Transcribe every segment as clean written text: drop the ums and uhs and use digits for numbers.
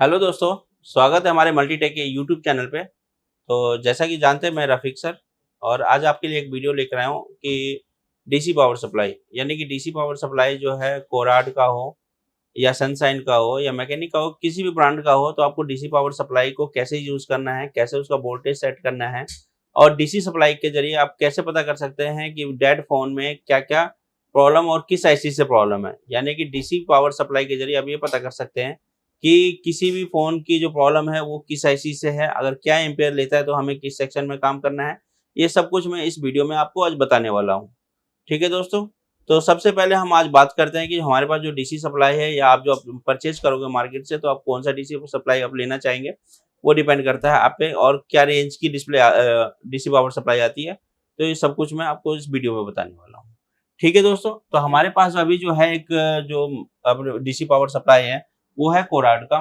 Hello दोस्तों, स्वागत है हमारे मल्टीटेक के यूट्यूब चैनल पे। तो जैसा कि जानते हैं मैं रफ़ीक सर और आज आपके लिए एक वीडियो लेकर आया हूँ कि डीसी पावर सप्लाई यानी कि डीसी पावर सप्लाई जो है कोराड का हो या सनशाइन का हो या मैकेनिक का हो, किसी भी ब्रांड का हो, तो आपको डीसी पावर सप्लाई को कैसे यूज़ करना है, कैसे उसका वोल्टेज सेट करना है और डीसी सप्लाई के ज़रिए आप कैसे पता कर सकते हैं कि डेड फ़ोन में क्या-क्या प्रॉब्लम और किस आईसी से प्रॉब्लम है। यानी कि डीसी पावर सप्लाई के ज़रिए आप ये पता कर सकते हैं कि किसी भी फ़ोन की जो प्रॉब्लम है वो किस आईसी से है, अगर क्या एम्पेयर लेता है तो हमें किस सेक्शन में काम करना है। ये सब कुछ मैं इस वीडियो में आपको आज बताने वाला हूँ। ठीक है दोस्तों? तो सबसे पहले हम आज बात करते हैं कि हमारे पास जो डीसी सप्लाई है या आप जो परचेज़ करोगे मार्केट से, तो आप कौन-सा डीसी सप्लाई आप लेना चाहेंगे, वो डिपेंड करता है आप पे और क्या रेंज की डीसी पावर सप्लाई आती है। तो ये सब कुछ मैं आपको इस वीडियो में बताने वाला हूँ। ठीक है दोस्तों? तो हमारे पास अभी जो है एक जो अब डीसी पावर सप्लाई है, वो है कोराड का।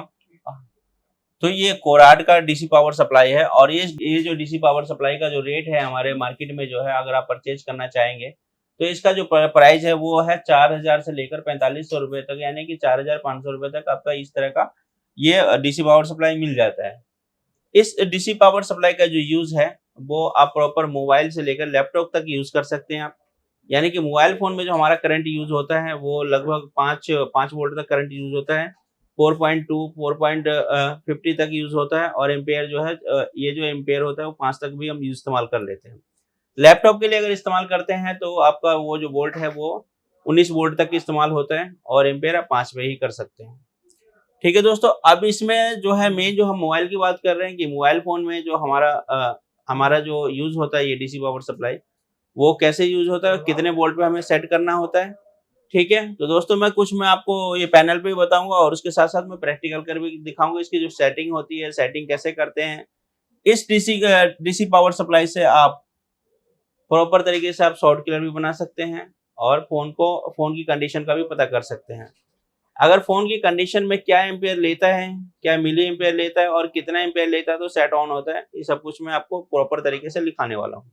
तो ये कोराड का डीसी पावर सप्लाई है और ये जो डीसी पावर सप्लाई का जो रेट है हमारे मार्केट में जो है, अगर आप परचेज करना चाहेंगे तो इसका जो प्राइस है वो है 4000 से लेकर 4500 रुपए तक, यानी कि 4500 रुपए तक आपका इस तरह का ये डीसी पावर सप्लाई मिल जाता है। इस डीसी पावर सप्लाई का जो यूज है वो आप प्रॉपर मोबाइल से लेकर लैपटॉप तक यूज कर सकते हैं आप। यानी कि मोबाइल फोन में जो हमारा करंट यूज होता है वो लगभग 5 वोल्ट तक करंट यूज होता है। 4.2 4.50 तक यूज होता है और एम्पेयर जो है ये जो एम्पेयर होता है वो 5 तक भी हम इस्तेमाल कर लेते हैं। लैपटॉप के लिए अगर इस्तेमाल करते हैं तो आपका वो जो वोल्ट है वो 19 वोल्ट तक इस्तेमाल होता है और एम्पेयर आप 5 पे ही कर सकते हैं। ठीक है दोस्तों, अब इसमें जो है मेन जो हम मोबाइल की बात कर रहे हैं कि मोबाइल फ़ोन में जो हमारा जो यूज़ होता है ये डीसी पावर सप्लाई, वो कैसे यूज़ होता है, कितने वोल्ट पे हमें सेट करना होता है, ठीक है? तो दोस्तों मैं आपको ये पैनल पे भी बताऊँगा और उसके साथ-साथ मैं प्रैक्टिकल कर भी दिखाऊँगा इसकी जो सेटिंग होती है, सेटिंग कैसे करते हैं। इस डीसी पावर सप्लाई से आप प्रॉपर तरीके से आप शॉर्ट किलर भी बना सकते हैं और फ़ोन की कंडीशन का भी पता कर सकते हैं। अगर फ़ोन की कंडीशन में क्या एम्पेयर लेता है, क्या मिली एम्पेयर लेता है और कितना एम्पेयर लेता है तो सेट ऑन होता है, ये सब कुछ मैं आपको प्रॉपर तरीके से लिखाने वाला हूँ।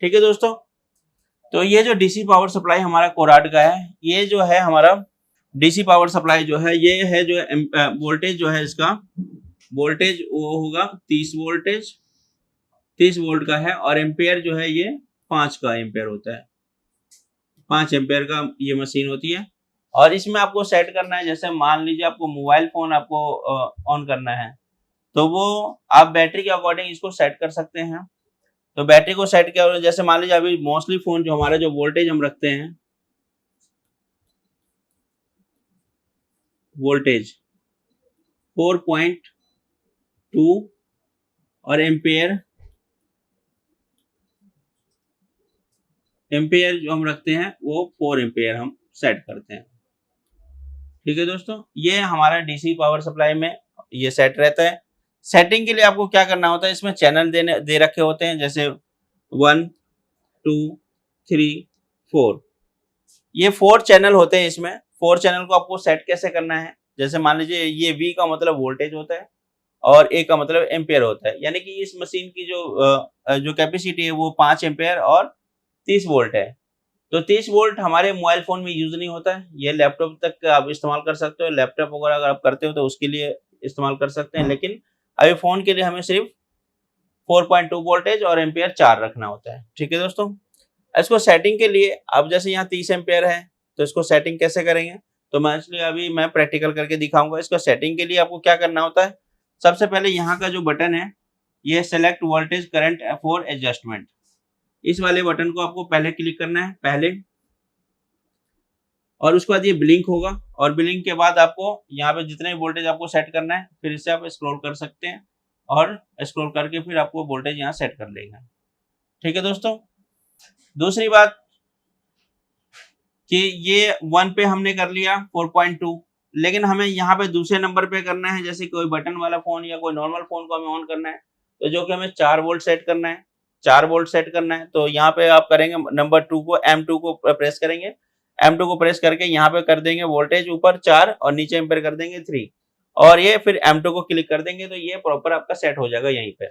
ठीक है दोस्तों? तो ये जो डीसी पावर सप्लाई हमारा कोराड का है, ये जो है हमारा डीसी पावर सप्लाई जो है, ये है जो वोल्टेज जो है इसका, वोल्टेज वो होगा 30 वोल्ट का है और एम्पेयर जो है ये 5 का एम्पेयर होता है। 5 एम्पेयर का ये मशीन होती है और इसमें आपको सेट करना है, जैसे मान लीजिए आपको मोबाइल फ़ोन आपको ऑन करना है, तो वो आप बैटरी के अकॉर्डिंग इसको सेट कर सकते हैं। तो बैटरी को सेट किया और जैसे मान लीजिए अभी मोस्टली फ़ोन जो हमारा जो वोल्टेज हम रखते हैं, वोल्टेज 4.2 और एम्पेयर एम्पेयर जो हम रखते हैं वो 4 एम्पेयर हम सेट करते हैं। ठीक है दोस्तों, ये हमारा डीसी पावर सप्लाई में ये सेट रहता है। सेटिंग के लिए आपको क्या करना होता है, इसमें चैनल दे रखे होते हैं, जैसे 1 2 3 4, ये 4 चैनल होते हैं इसमें। 4 चैनल को आपको सेट कैसे करना है, जैसे मान लीजिए ये V का मतलब वोल्टेज होता है और A का मतलब एम्पेयर होता है। यानी कि इस मशीन की जो कैपेसिटी है वो 5 एम्पेयर और 30 वोल्ट है। तो 30 वोल्ट हमारे मोबाइल फ़ोन में यूज़ नहीं होता है। ये लैपटॉप तक आप इस्तेमाल कर सकते हो। लैपटॉप वगैरह अगर आप करते हो तो उसके लिए इस्तेमाल कर सकते हैं। लेकिन अभी फ़ोन के लिए हमें सिर्फ़ 4.2 वोल्टेज और एम्पेयर 4 रखना होता है। ठीक है दोस्तों? इसको सेटिंग के लिए अब जैसे यहाँ 30 एम्पेयर है, तो इसको सेटिंग कैसे करेंगे? तो मैं इसलिए अभी मैं प्रैक्टिकल करके दिखाऊँगा। इसको सेटिंग के लिए आपको क्या करना होता है? सबसे पहले यहाँ का जो बटन है, ये select voltage current for adjustment, इस वाले बटन को आपको पहले क्लिक करना है, पहले। और उसके बाद ये ब्लिंक होगा और ब्लिंक के बाद आपको यहाँ पे जितने वोल्टेज आपको सेट करना है, फिर इससे आप स्क्रॉल कर सकते हैं और स्क्रॉल करके फिर आपको वोल्टेज यहाँ सेट कर लेगा। ठीक है दोस्तों? दूसरी बात कि ये 1 पे हमने कर लिया 4.2, लेकिन हमें यहाँ पे दूसरे नंबर पे करना है, जैसे कोई बटन वाला फ़ोन या कोई नॉर्मल फ़ोन को हमें ऑन करना है, तो जो कि हमें 4 वोल्ट सेट करना है, 4 वोल्ट सेट करना है। तो यहाँ पे आप करेंगे नंबर 2 को M2 को प्रेस करेंगे। M2 को प्रेस करके यहाँ पे कर देंगे वोल्टेज ऊपर 4 और नीचे एम्पेयर कर देंगे 3 और ये फिर M2 को क्लिक कर देंगे तो ये प्रॉपर आपका सेट हो जाएगा यहीं पे।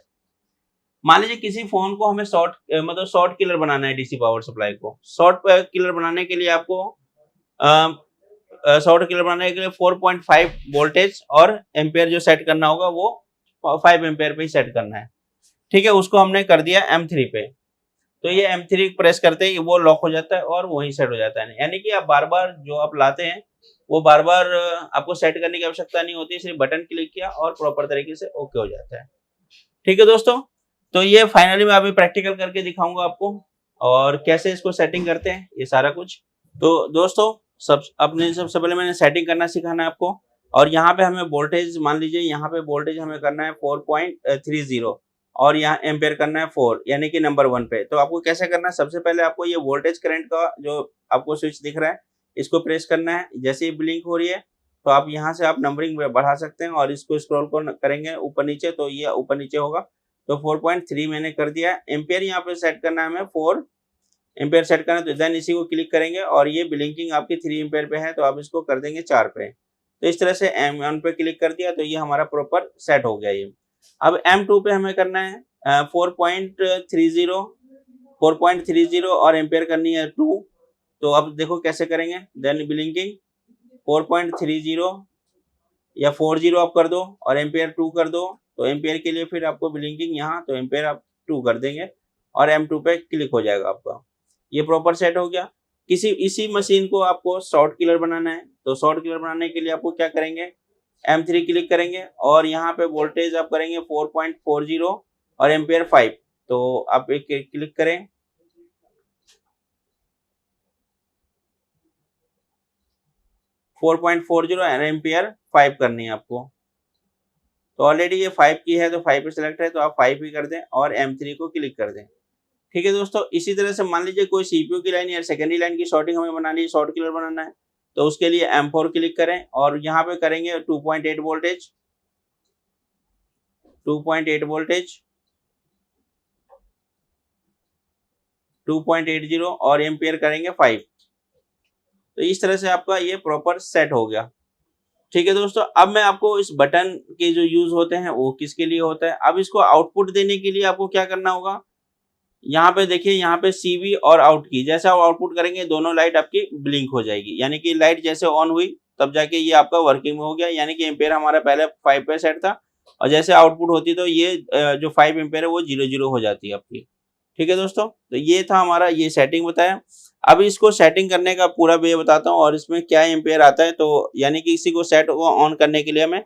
मान लीजिए किसी फ़ोन को हमें शॉर्ट किलर बनाना है डीसी पावर सप्लाई को। शॉर्ट किलर बनाने के लिए आपको अ, 100 किलो बनाने के लिए 4.5 वोल्टेज और एम्पेयर जो सेट करना होगा वो 5 एम्पेयर पे ही सेट करना है। ठीक है, उसको हमने कर दिया M3 पे। तो ये M3 प्रेस करते ही वो लॉक हो जाता है और वहीं सेट हो जाता है। यानी कि आप बार बार जो आप लाते हैं वो बार बार आपको सेट करने की आवश्यकता नहीं होती, सिर्फ बटन क्लिक किया और प्रॉपर तरीके से ओके हो जाता है। ठीक है दोस्तों, तो ये फाइनली मैं अभी प्रैक्टिकल करके दिखाऊंगा आपको और कैसे इसको सेटिंग करते हैं ये सारा कुछ। तो दोस्तों सबसे पहले मैंने सेटिंग करना सिखाना है आपको। और यहाँ पे हमें वोल्टेज, मान लीजिए यहाँ पे वोल्टेज हमें करना है 4.30 और यहाँ एम्पेयर करना है 4, यानी कि नंबर 1 पे। तो आपको कैसे करना है, सबसे पहले आपको ये वोल्टेज करंट का जो आपको स्विच दिख रहा है इसको प्रेस करना है। जैसे ही ब्लिंक हो रही है तो आप यहाँ से आप नंबरिंग बढ़ा सकते हैं और इसको स्क्रॉल करेंगे ऊपर नीचे तो ये ऊपर नीचे होगा। तो 4.3 मैंने कर दिया। एम्पेयर यहाँ पे सेट करना है हमें 4 एम्पेयर सेट करना है, तो देन इसी को क्लिक करेंगे और ये ब्लिंकिंग आपकी 3 एम्पेयर पे है तो आप इसको कर देंगे 4 पे। तो इस तरह से M1 पे क्लिक कर दिया तो ये हमारा प्रॉपर सेट हो गया ये। अब M2 पे हमें करना है 4.30 और एम्पेयर करनी है 2। तो अब देखो कैसे करेंगे, देन ब्लिंकिंग 4.30 या 40 आप कर दो और एम्पेयर 2 कर दो। तो एम्पेयर के लिए फिर आपको ब्लिंकिंग यहाँ, तो एम्पेयर आप 2 कर देंगे और M2 पे क्लिक हो जाएगा आपका। ये प्रॉपर सेट हो गया। इसी मशीन को आपको शॉर्ट किलर बनाना है, तो शॉर्ट किलर बनाने के लिए आपको क्या करेंगे, M3 क्लिक करेंगे और यहाँ पे वोल्टेज आप करेंगे 4.40 और एम्पेयर 5। तो आप एक क्लिक करें, फोर 4.40 और एम्पेयर 5 करनी है आपको। तो ऑलरेडी ये 5 की है तो 5 पे सिलेक्ट है तो आप 5 ही कर दें और M3 को क्लिक कर दें। ठीक है दोस्तों, इसी तरह से मान लीजिए कोई CPU की लाइन या सेकेंडरी लाइन की शॉर्टिंग हमें बनानी है, शॉर्ट किलर बनाना है, तो उसके लिए M4 क्लिक करें और यहाँ पे करेंगे 2.8 वोल्टेज 2.8 वोल्टेज 2.80 और एम्पेयर करेंगे 5। तो इस तरह से आपका ये प्रॉपर सेट हो गया। ठीक है दोस्तों, अब मैं आपको इस बटन के जो यूज होते हैं वो किसके लिए होता है। अब इसको आउटपुट देने के लिए आपको क्या करना होगा, यहाँ पे देखिए, यहाँ पे CV और आउट की, जैसे आप आउटपुट करेंगे दोनों लाइट आपकी ब्लिंक हो जाएगी। यानी कि लाइट जैसे ऑन हुई तब जाके ये आपका वर्किंग में हो गया, यानी कि एम्पेयर हमारा पहले 5 पे सेट था और जैसे आउटपुट होती तो ये जो 5 एम्पेयर है वो 0 हो जाती है आपकी। ठीक है दोस्तों, तो ये था हमारा ये सेटिंग बताया। अब इसको सेटिंग करने का पूरा वे बताता हूँ और इसमें क्या एम्पेयर आता है। तो यानी कि इसी को सेट को ऑन करने के लिए हमें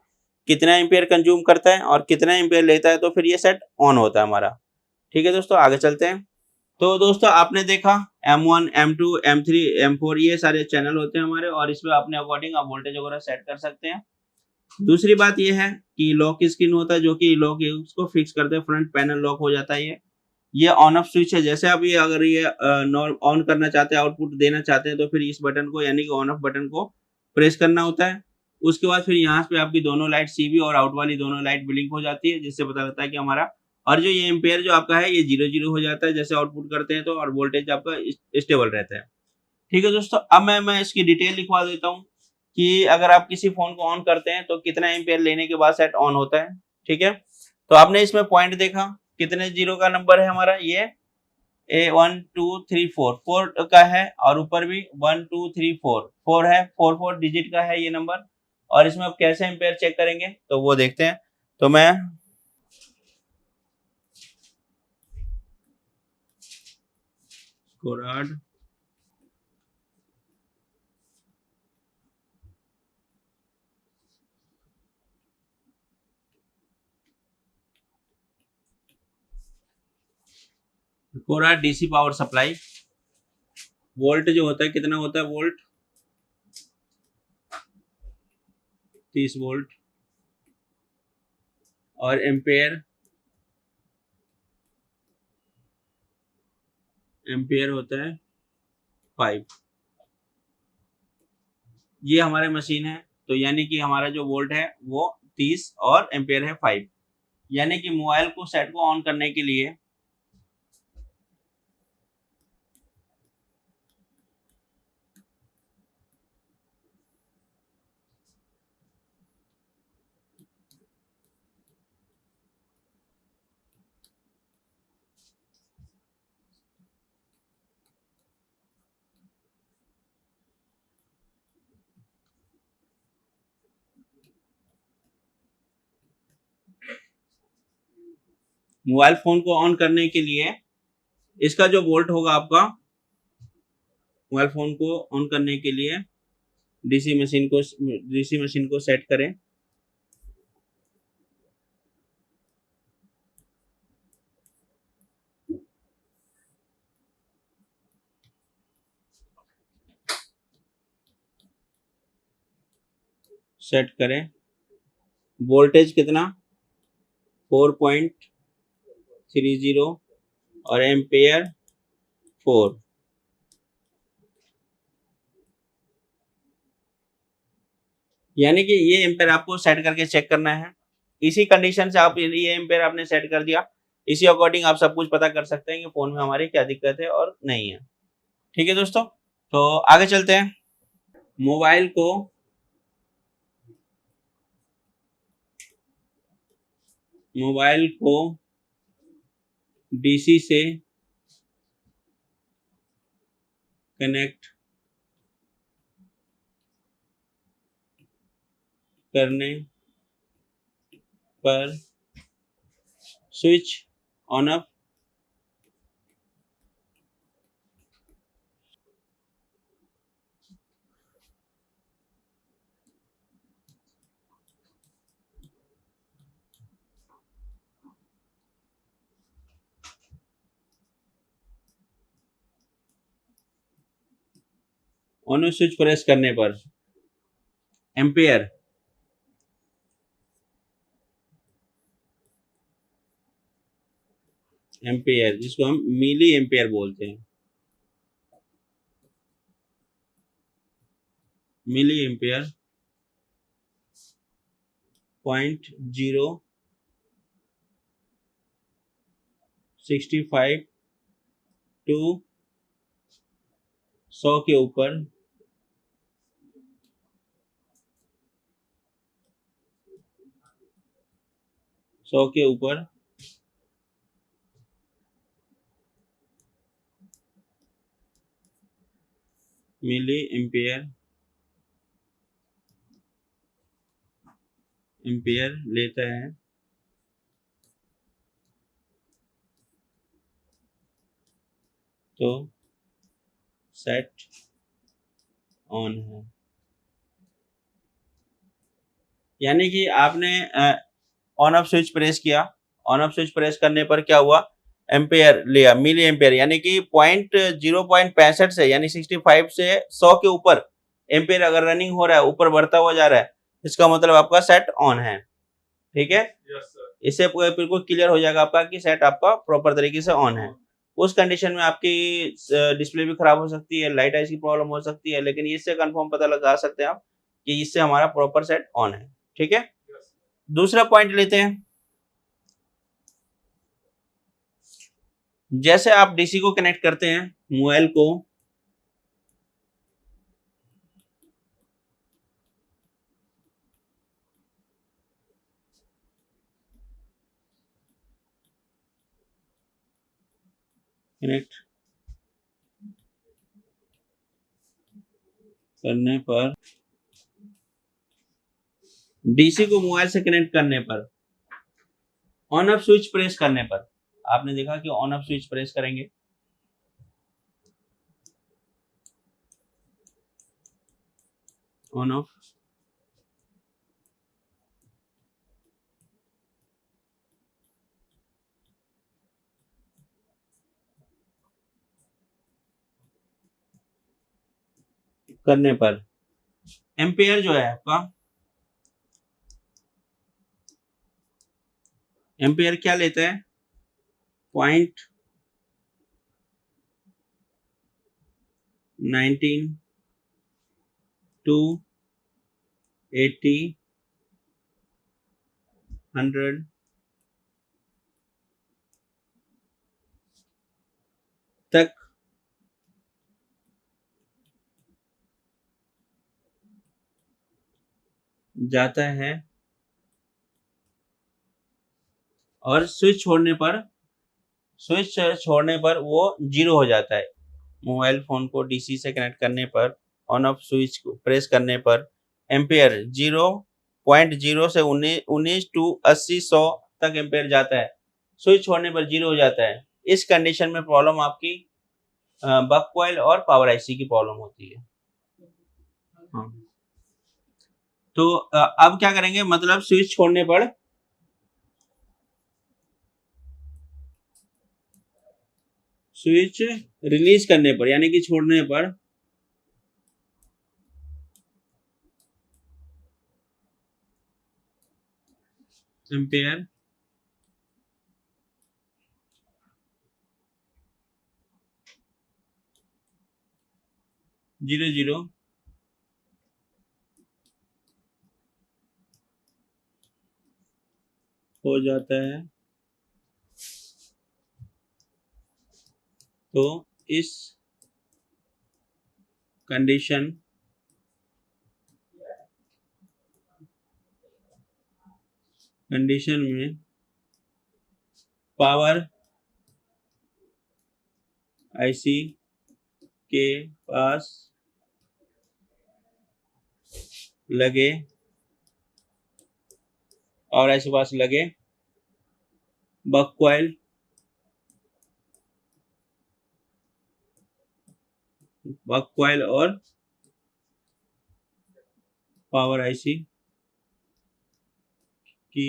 कितना एम्पेयर कंज्यूम करता है और कितना एम्पेयर लेता है, तो फिर ये सेट ऑन होता है हमारा। ठीक है दोस्तों, आगे चलते हैं। तो दोस्तों आपने देखा M1, M2, M3, M4 ये सारे चैनल होते हैं हमारे और इसमें अपने अकॉर्डिंग आप वोल्टेज वगैरह सेट कर सकते हैं। दूसरी बात ये है कि लॉक स्क्रीन होता है, जो कि लॉक उसको फिक्स करते हैं, फ्रंट पैनल लॉक हो जाता है। ये ऑन ऑफ स्विच है। जैसे आप ये अगर ये ऑन करना चाहते हैं, आउटपुट देना चाहते हैं, तो फिर इस बटन को यानी कि ऑन ऑफ बटन को प्रेस करना होता है। उसके बाद फिर यहाँ पे आपकी दोनों लाइट CV और आउट वाली दोनों लाइट ब्लिंक हो जाती है, जिससे पता लगता है कि हमारा, और जो ये एम्पेयर जो आपका है ये 0 हो जाता है जैसे आउटपुट करते हैं तो, और वोल्टेज आपका स्टेबल रहता है। ठीक है दोस्तों, अब मैं इसकी डिटेल लिखवा देता हूँ कि अगर आप किसी फोन को ऑन करते हैं तो कितना एम्पेयर लेने के बाद सेट ऑन होता है। ठीक है, तो आपने इसमें पॉइंट देखा कितने जीरो का नंबर है हमारा, ये 1 2 3 4 का है और ऊपर भी 1 2 3 4 है, 4 डिजिट का है ये नंबर। और इसमें आप कैसे एम्पेयर चेक करेंगे तो वो देखते हैं। तो मैं कोराड कोराड DC पावर सप्लाई, वोल्ट जो होता है कितना होता है, वोल्ट 30 वोल्ट और एम्पेयर होता है 5। ये हमारे मशीन है, तो यानी कि हमारा जो वोल्ट है वो 30 और एम्पेयर है 5। यानी कि मोबाइल को सेट को ऑन करने के लिए मोबाइल फोन को ऑन करने के लिए इसका जो वोल्ट होगा आपका, मोबाइल फोन को ऑन करने के लिए डीसी मशीन को सेट करें। सेट करें वोल्टेज कितना 4.30 और एम्पेयर 4। यानी कि ये एम्पेयर आपको सेट करके चेक करना है। इसी कंडीशन से आप ये एम्पेयर आपने सेट कर दिया, इसी अकॉर्डिंग आप सब कुछ पता कर सकते हैं कि फोन में हमारी क्या दिक्कत है और नहीं है। ठीक है दोस्तों, तो आगे चलते हैं। मोबाइल को डीसी से कनेक्ट करने पर switch on off switch press करने पर एम्पेयर जिसको हम मिली एम्पेयर बोलते हैं, मिली एम्पेयर 0.65 टू 100 के ऊपर मिली एम्पेयर लेता है तो सेट ऑन है। यानी कि आपने ऑन ऑफ स्विच प्रेस किया, ऑन ऑफ स्विच प्रेस करने पर क्या हुआ, एम्पेयर लिया, मिली एम्पेयर, यानी कि 0.65 से यानी 65 से 100 के ऊपर एम्पेयर अगर रनिंग हो रहा है, ऊपर बढ़ता हुआ जा रहा है, इसका मतलब आपका सेट ऑन है। ठीक है, इससे बिल्कुल क्लियर हो जाएगा आपका कि सेट आपका प्रॉपर तरीके से ऑन है। उस कंडीशन में आपकी डिस्प्ले भी खराब हो सकती है, लाइट आइज की प्रॉब्लम हो सकती है, लेकिन इससे कंफर्म पता लगा सकते हैं आप कि इससे हमारा प्रॉपर सेट ऑन है। ठीक है, दूसरा पॉइंट लेते हैं। जैसे आप डीसी को कनेक्ट करते हैं, मोबाइल को कनेक्ट करने पर, डीसी को मोबाइल से कनेक्ट करने पर, ऑन ऑफ स्विच प्रेस करने पर, आपने देखा कि ऑन ऑफ स्विच प्रेस करेंगे, ऑन ऑफ करने पर एम्पेयर जो है आपका, एम्पेयर क्या लेता है 0.19 टू 80 100 तक जाता है और स्विच छोड़ने पर वो 0 हो जाता है। मोबाइल फोन को डीसी से कनेक्ट करने पर, ऑन ऑफ स्विच को प्रेस करने पर एम्पेयर 0.0 से 19 टू 80 100 तक एम्पेयर जाता है। स्विच छोड़ने पर 0 हो जाता है। इस कंडीशन में प्रॉब्लम आपकी बक कॉइल और पावर आईसी की प्रॉब्लम होती है। हाँ। तो अब क्या करेंगे, मतलब स्विच छोड़ने पर स्विच रिलीज करने पर यानी कि छोड़ने पर एम्पेयर जीरो जीरो हो जाता है। तो इस कंडीशन में पावर आईसी के पास लगे और ऐसे पास लगे बक कॉइल और पावर आईसी की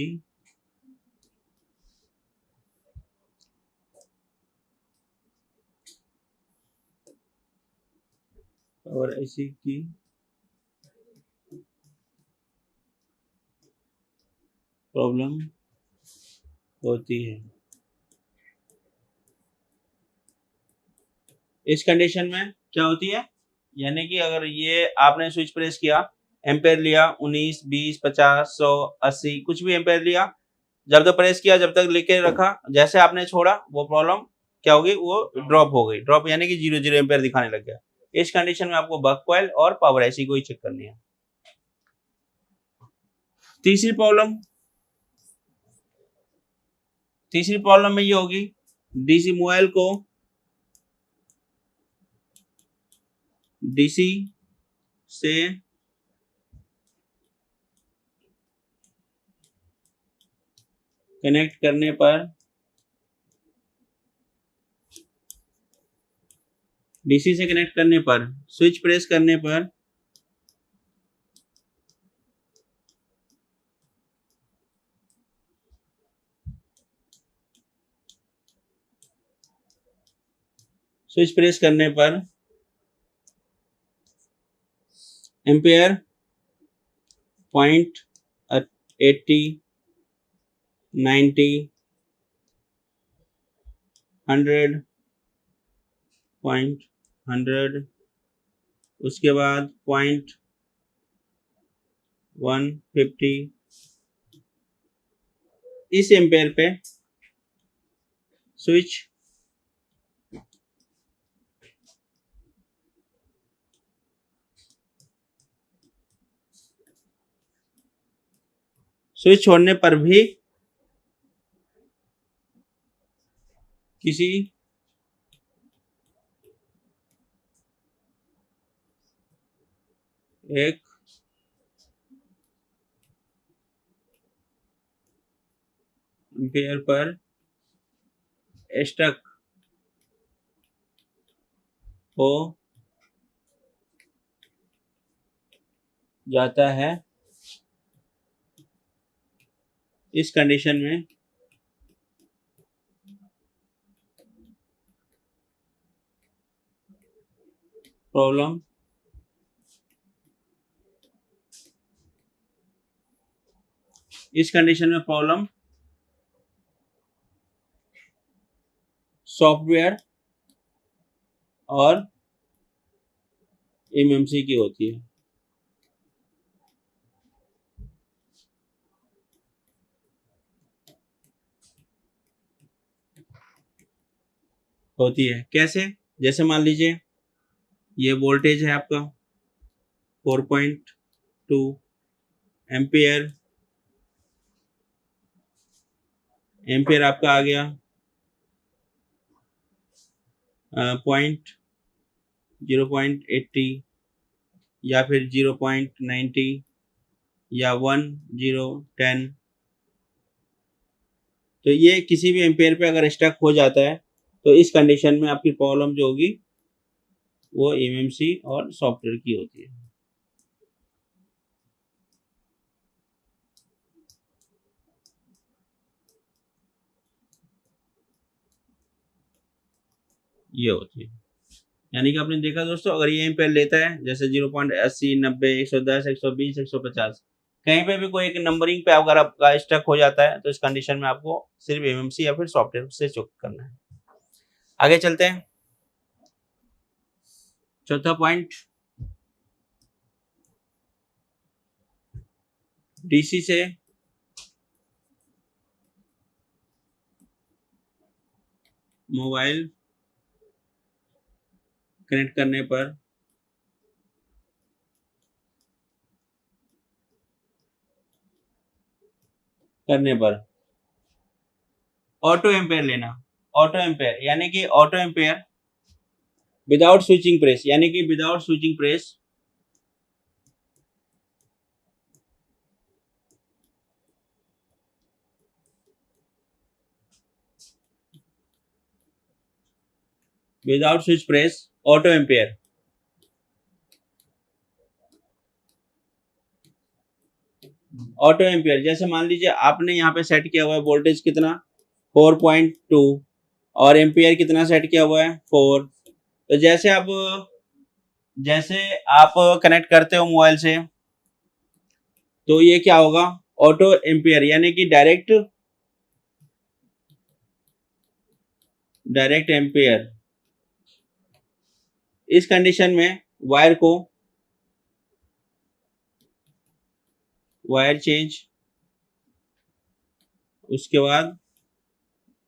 प्रॉब्लम होती है। इस कंडीशन में क्या होती है, यानी कि अगर ये आपने स्विच प्रेस किया, एम्पेयर लिया 19, 20, 50, 100, 80 कुछ भी एम्पेयर लिया, जब तक प्रेस किया, जब तक लेके रखा, जैसे आपने छोड़ा वो प्रॉब्लम क्या होगी, वो ड्रॉप हो गई। ड्रॉप यानी कि 0 0 एम्पेयर दिखाने लग गया। इस कंडीशन में आपको बक कॉइल और पावर आईसी को ही चेक करनी है। तीसरी प्रॉब्लम में ये होगी, डीसी मोबाइल को डीसी से कनेक्ट करने पर स्विच प्रेस करने पर एम्पेयर 0.80, 90, 100, 100, उसके बाद 0.150, इस एम्पेयर पे स्विच छोड़ने पर भी किसी एक एम्पेयर पर स्टक हो जाता है। इस कंडीशन में प्रॉब्लम सॉफ्टवेयर और एमएमसी की होती है। कैसे, जैसे मान लीजिए ये वोल्टेज है आपका 4.2 एम्पियर आपका आ गया 0.80 या फिर 0.90 या 1, 0, 10 तो ये किसी भी एम्पेयर पे अगर स्टक हो जाता है तो इस कंडीशन में आपकी प्रॉब्लम जो होगी वो एमएमसी और सॉफ्टवेयर की होती है। ये होती है, यानी कि आपने देखा दोस्तों, अगर ये एम्पेयर लेता है जैसे 0.80, 90, 110, 120, 150, कहीं पे भी कोई एक नंबरिंग पे अगर आपका स्टक हो जाता है तो इस कंडीशन में आपको सिर्फ एमएमसी या फिर सॉफ्टवेयर से चेक करना है। आगे चलते हैं। चौथा पॉइंट, डीसी से मोबाइल कनेक्ट करने पर ऑटो एम्पेयर लेना। ऑटो एम्पेयर यानी कि auto ampere without switching press, यानी कि without switching press without switch press auto ampere auto ampere जैसे मान लीजिए आपने यहाँ पे सेट किया हुआ है वोल्टेज कितना 4.2 और एम्पेयर कितना सेट किया हुआ है 4। तो जैसे आप कनेक्ट करते हो मोबाइल से तो ये क्या होगा, ऑटो एम्पेयर यानी कि डायरेक्ट एम्पेयर। इस कंडीशन में वायर चेंज, उसके बाद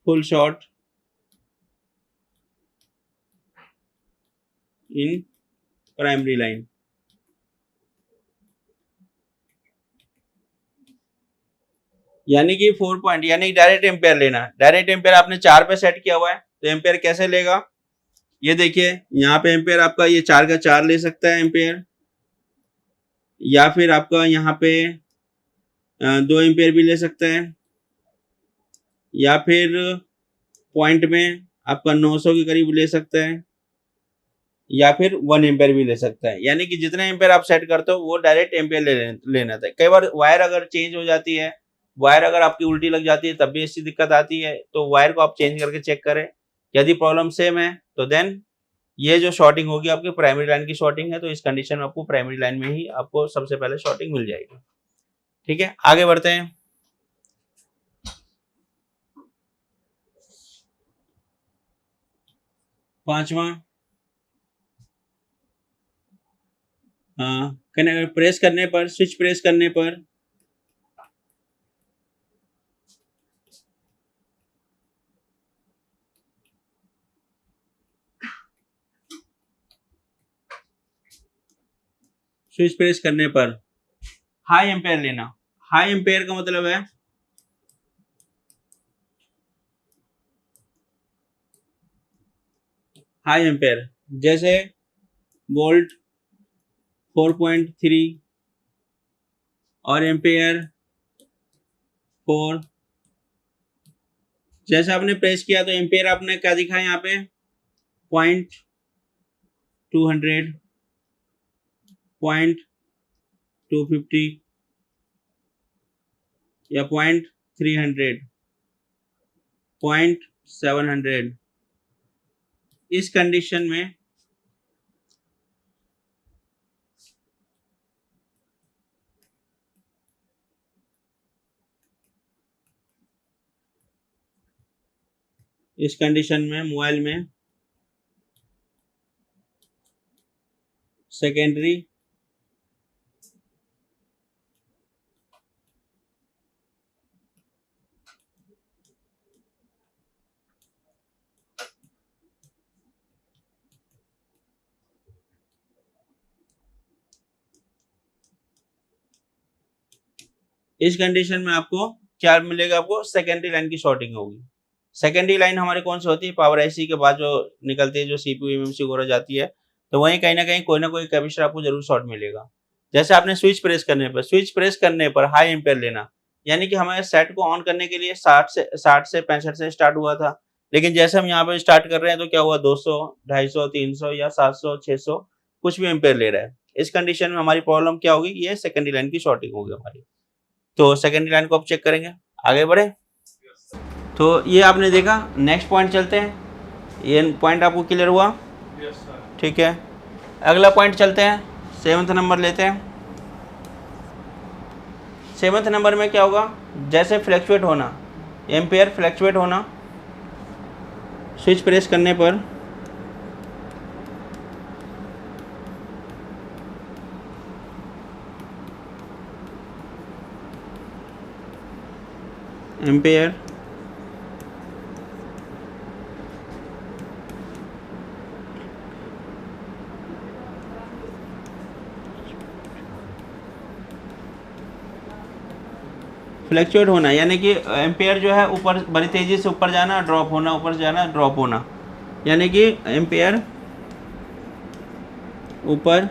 full short in primary line. यानी कि 4 पॉइंट यानी डायरेक्ट एम्पेयर लेना। डायरेक्ट एम्पेयर आपने 4 पे सेट किया हुआ है तो एम्पेयर कैसे लेगा, ये देखिए यहाँ पे एम्पेयर आपका ये 4 का 4 ले सकता है एम्पेयर, या फिर आपका यहाँ पे 2 एम्पेयर भी ले सकता है, या फिर पॉइंट में आपका 900 के करीब ले सकता है, या फिर 1 एम्पेयर भी ले सकता है। यानी कि जितने एम्पेयर आप सेट करते हो वो डायरेक्ट एम्पेयर लेना था। कई बार वायर अगर चेंज हो जाती है, वायर अगर आपकी उल्टी लग जाती है तब भी ऐसी दिक्कत आती है, तो वायर को आप चेंज करके चेक करें। यदि प्रॉब्लम सेम है तो देन ये जो शॉर्टिंग होगी आपकी प्राइमरी लाइन की शॉर्टिंग है, तो इस कंडीशन में आपको प्राइमरी लाइन में ही आपको सबसे पहले शॉर्टिंग मिल जाएगी। ठीक है, आगे बढ़ते हैं। पांचवा, प्रेस करने पर, स्विच प्रेस करने पर हाई एम्पेयर लेना। हाई एम्पेयर का मतलब है हाई एम्पेयर जैसे वोल्ट 4.3 और एम्पेयर 4। जैसे आपने प्रेस किया तो एम्पेयर आपने क्या दिखा यहाँ पे 0.200, 0.250 या 0.300, 0.700। इस कंडीशन में मोबाइल में सेकेंडरी इस कंडीशन में आपको क्या मिलेगा, आपको सेकेंडरी लाइन की शॉर्टिंग होगी। सेकेंडरी लाइन हमारे कौन सी होती है, पावर आईसी के बाद जो निकलती है, जो सीपीयू एमएमसी वगैरह जाती है, तो वहीं कहीं ना कोई कैपेसिटर आपको जरूर शॉर्ट मिलेगा। जैसे आपने स्विच प्रेस करने पर हाई एम्पेयर लेना, यानी कि हमें सेट को ऑन करने के लिए 60 से 65 से स्टार्ट हुआ था, लेकिन जैसे हम यहाँ पे स्टार्ट कर रहे हैं तो क्या हुआ 200, 250, 300 या 700, 600 कुछ भी एम्पेयर ले रहा है। इस कंडीशन में हमारी प्रॉब्लम क्या होगी, ये सेकेंडरी लाइन की शॉर्टिंग होगी हमारी। तो सेकेंडरी लाइन को अब चेक करेंगे, आगे बढ़े। तो ये आपने देखा, नेक्स्ट पॉइंट चलते हैं। ये पॉइंट आपको क्लियर हुआ? ठीक है, अगला पॉइंट चलते हैं, 7वां नंबर लेते हैं। 7वां नंबर में क्या होगा, जैसे फ्लैक्चुएट होना, एम्पेयर फ्लैक्चुएट होना, स्विच प्रेस करने पर एम्पेयर फ्लैक्चुएट होना, यानी कि एम्पेयर जो है ऊपर बड़ी तेज़ी से ऊपर जाना, ड्रॉप होना, ऊपर से जाना, ड्रॉप होना, यानी कि एम्पेयर ऊपर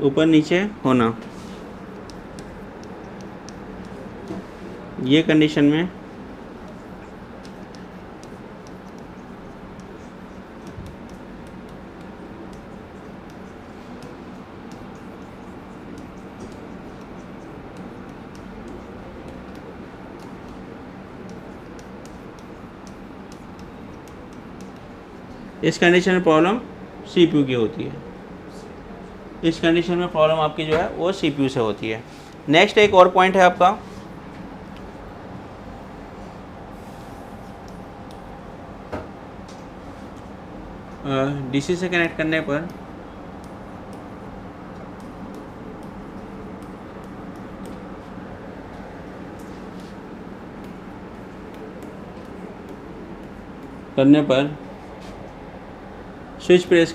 ऊपर नीचे होना, ये कंडीशन में इस कंडीशन में प्रॉब्लम सीपीयू की होती है। इस कंडीशन में प्रॉब्लम आपकी जो है वो सीपीयू से होती है। नेक्स्ट एक और पॉइंट है आपका, डीसी से कनेक्ट करने पर स्विच प्रेस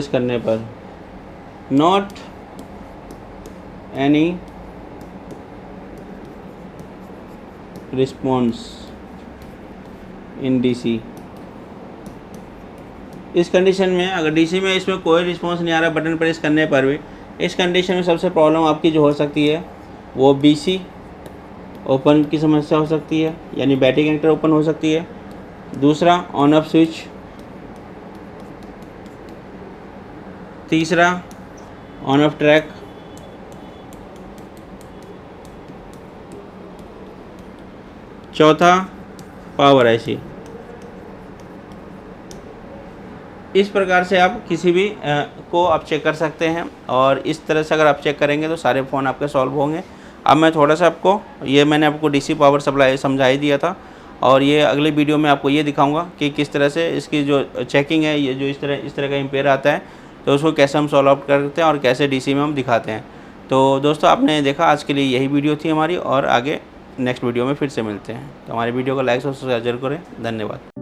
करने पर not any response in DC. इस कंडीशन में अगर डीसी में इसमें कोई रिस्पॉन्स नहीं आ रहा बटन प्रेस करने पर भी, इस कंडीशन में सबसे प्रॉब्लम आपकी जो हो सकती है वो बीसी ओपन की समस्या हो सकती है, यानी बैटरी कनेक्टर ओपन हो सकती है। दूसरा ऑन ऑफ स्विच, तीसरा ऑन ऑफ ट्रैक, चौथा पावर आईसी। इस प्रकार से आप किसी भी को आप चेक कर सकते हैं, और इस तरह से अगर आप चेक करेंगे तो सारे फ़ोन आपके सॉल्व होंगे। अब मैं थोड़ा सा आपको मैंने आपको डीसी पावर सप्लाई समझा ही दिया था, और ये अगले वीडियो में आपको ये दिखाऊंगा कि किस तरह से इसकी जो चेकिंग है, ये जो इस तरह का एम्पेयर आता है तो उसको कैसे हम सॉल्व आउट करते हैं और कैसे डीसी में हम दिखाते हैं। तो दोस्तों आपने देखा, आज के लिए यही वीडियो थी हमारी, और आगे नेक्स्ट वीडियो में फिर से मिलते हैं। तो हमारे वीडियो को लाइक और सब्सक्राइब जरूर करें। धन्यवाद।